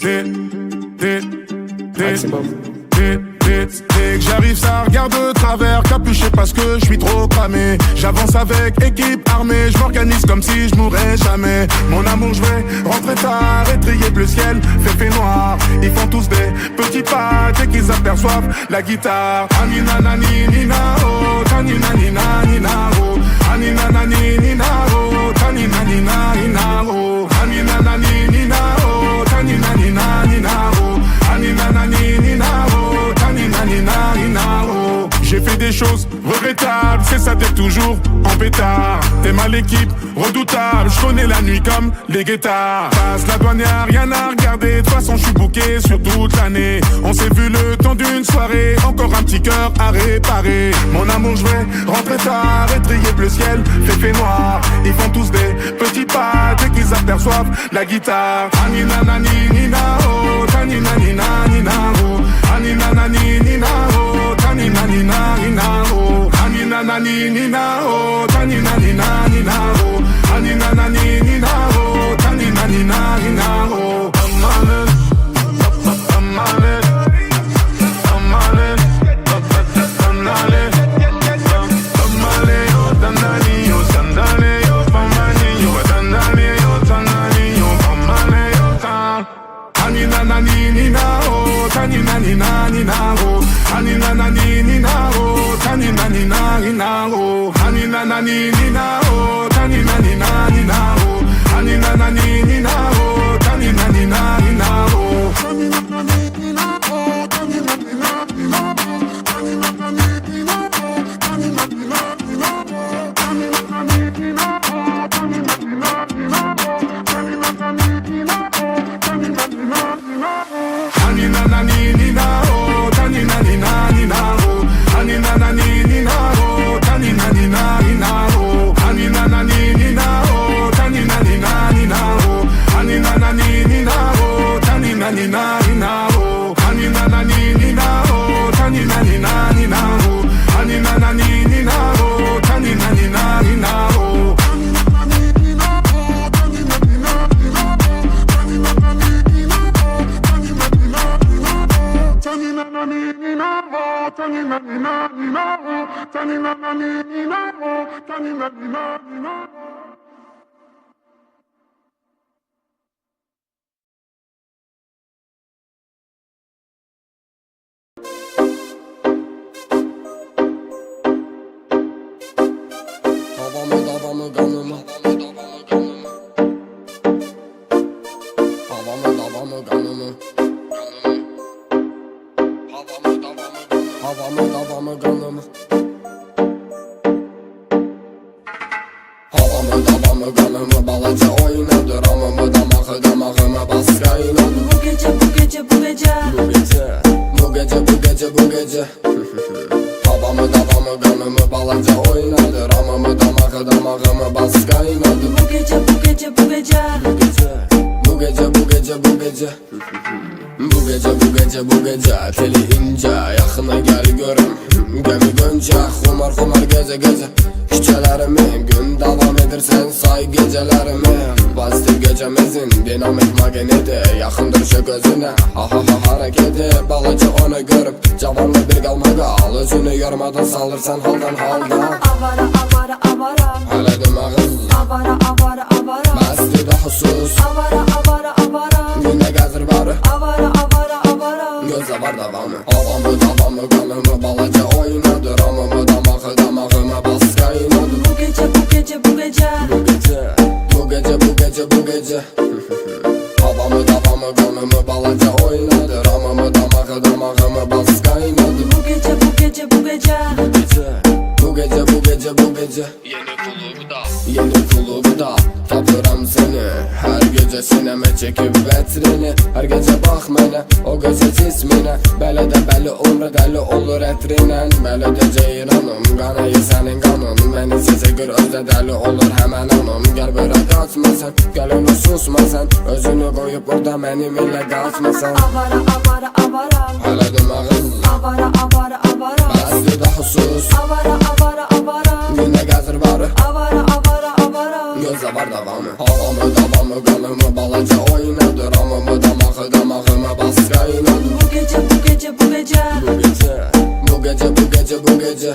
Dès que j'arrive ça regarde de travers, capuché parce que je suis trop cramé. J'avance avec équipe armée, je m'organise comme si je mourrais jamais. Mon amour je vais rentrer tard, étrier bleu ciel, fait noir. Ils font tous des petits pas dès qu'ils aperçoivent la guitare. Anina nani nina oh, tanina nina nina oh. Anina nani nina oh, tanina nina nina oh. Anina nani nina oh, tanina nina nina oh. Anina nani nina oh, tanina nina nina oh. J'ai fait des choses regrettables, c'est ça d'être toujours en pétard. T'es mal l'équipe, redoutable, je connais la nuit comme les guettards. Passe la douane, y'a rien à regarder, de toute façon je suis booké sur toute l'année. On s'est vu le temps d'une soirée, encore un petit cœur à réparer. Mon amour je vais rentrer tard, étrier bleu ciel, fait noir. Ils font tous des petits pas dès qu'ils aperçoivent la guitare. Anina nani nina oh, tanina nina nina oh. Anina nani nina oh, tanina nina nina oh. Anina nani nina oh, tanina nina nina oh. Anina nani nina oh, tanina nina nina oh. Amanet, amanet, amanet, amanet, amanet, yo tanani yo sandale yo pamani yo tanani yo tanani yo pamane yo tan. Anina nani nina oh, tanina nina nina oh. Anina nani nina oh, tanina nina nina oh. Anina nani nina oh, tanina nina nina oh. Anina nani nina oh, tanina nina nina oh. Anina nani nina oh, tanina nina nina oh. Anina nani nina oh, tanina nina nina oh. Anina nani nina oh, tanina nina nina oh. Anina nani nina oh, tanina nina nina oh. Anina nani nina oh, tanina nina nina oh. Anina nani nina oh, tanina nina nina oh. Anina nani nina oh, tanina nina nina oh. Anina nani nina oh, tanina nina nina oh. Anina nani nina oh, tanina nina nina oh. Anina nani nina oh, tanina nina nina oh. Tanina nani nina oh, tanina nina nina oh. Tanina nani nina oh, tanina nina nina oh. Havamı kanımı Havamı kanımı Havamı kanımı Havamı kanımı balaca oynadı. Ramımı damağımı bas kaynadı. Bu gece bu gece bu gece Bu gece Havamı kanımı balaca oynadı. Ramımı damağımı bas kaynadı. Bu gece bu gece bu gece Bu gece teli ince, yaxına gel görüm. Gemi gönce, xumar gece Küçelerimi gün davam edirsen say gecelerimi. Pozitiv gecemizin dinamik magneti yaxındır şu gözüne. Ha hareketi balaca onu görüp cavanlı bir qalmağa al. Özünü yormadan salırsan haldan halda. Avara Hələ demağız avara Məsti də husus Avara Günə gəzir barı Avara Gözə var davamı Havamı kanımı balaca oynadı. Ramımı damağımı bas kaynadı. Bu gece bu gece bu gece Havamı kanımı balaca oynadı. Ramımı damağımı bas kaynadı. Bu gece bu gece Bu gece Yeni klubda tapıram seni. Her gece sineme çekip vetrini. Her gece bak mənə o gözə cisminə. Belə də bəli olur dəli olur ətrinən. Belə də ceyranım qanayı sənin qanın. Məni sizə gör özdə dəli olur həmən anım. Gəl börə qaçma sən, gəl onu susma sən. Özünü qoyub burada mənim ilə qaçma sən. Avara Hələ demağız avara Bəsli də husus Avara Günə gəzir barı Avara Gözə gözə var davamı. Havamı davamı qanımı balaca oynadı. Ramımı damaqı damağımı bas qaynadı. Bu gece bu gece bu gece Bu gece bu gece bu gece bu gece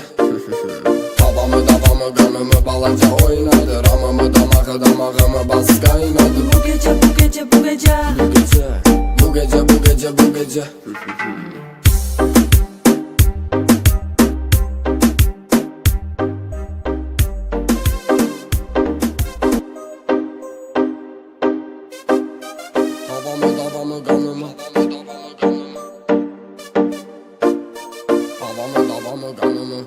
Havamı davamı qanımı balaca oynadı. Ramımı damaqı damağımı bas qaynadı. Bu gece bu gece bu gece Bu gece bu gece bu gece bu gece Havamı davamı qanımı Havamı davamı qanımı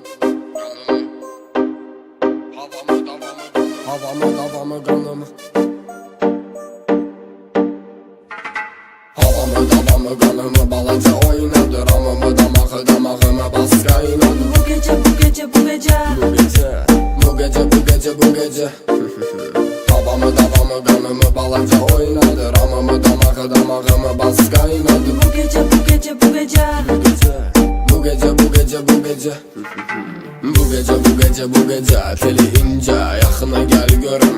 Havamı davamı qanımı Havamı davamı qanımı balaca oynadı. Ramımı damaqı damağımı bas qaynadı. Bu gece bu gece bu gece Bu gece bu gece bu gece bu gece Havamı davamı qanımı balaca oynadı. Ramımı damaqı damağımı bas qaynadı. Bu gece bu gece bu gece Bu gece bu gece bu gece Bu gece bu gece bu gece Teli ince yaxına gel görüm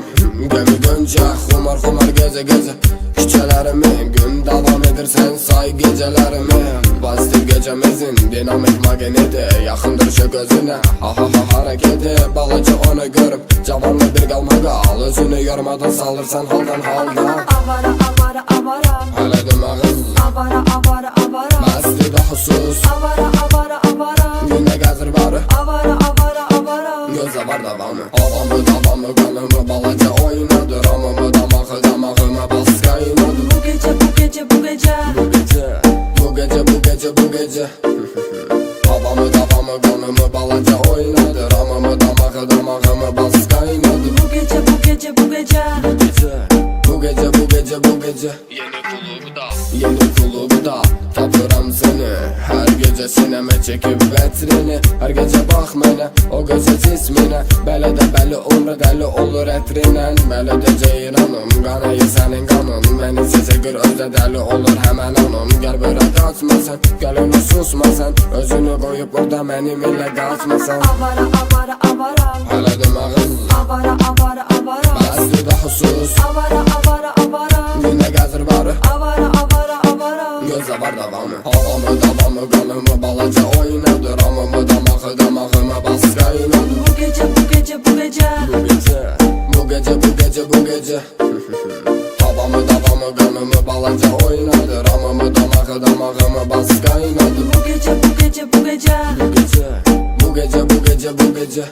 Gəmi döncə xumar xumar gece gece Küçələrimi gün davam edirsən say gecelərimi Pozitiv gecemizin dinamik magneti Yaxındır şu gözünə ha ha ha hareketi Balaca onu görüp cavanlı bir qalmağa Özünü yormadan salırsan haldan halda Avara avara avara Hələ demağız Avara avara avara Məsti də husus Avara avara avara Günə gəzir barı Avara avara avara Gözə var davamı Havamı davamı qanımı balaca oynadı. Ramımı damaqı damağımı bas qaynadı. Bu gece bu gece bu gece Bu gece bu gece bu gece bu gece Havamı davamı qanımı balaca oynadı. Ramımı damaqı damağımı bas qaynadı. Bu gece bu gece bu gece Bu gece bu gece bu gece Yeni klubu da tapıram seni Her gece sineme çekip vetrini Her gece bak mənə o gözə cisminə Belə də bəli olur dəli olur ətrinen Belə də ceyranım qanayı sənin qanın Məni sizə gör özdə dəli olur həmən anım Gəl börə qaçmasan gəlin susmasan Özünü qoyub burada mənim ilə qaçmasan Avara avara avara Hələ demağız Avara avara avara Bəsli də husus Avara avara avara Günə gəzir barı Avara avara avara Gözə var davamı Havamı davamı qanımı balaca oynadı. Ramımı damaqı damağımı bas qaynadı. Bu gece bu gece bu gece Bu gece bu gece bu gece bu gece Havamı davamı qanımı balaca oynadı. Ramımı damaqı damağımı bas qaynadı. Bu gece bu gece bu gece Bu gece bu gece bu gece bu gece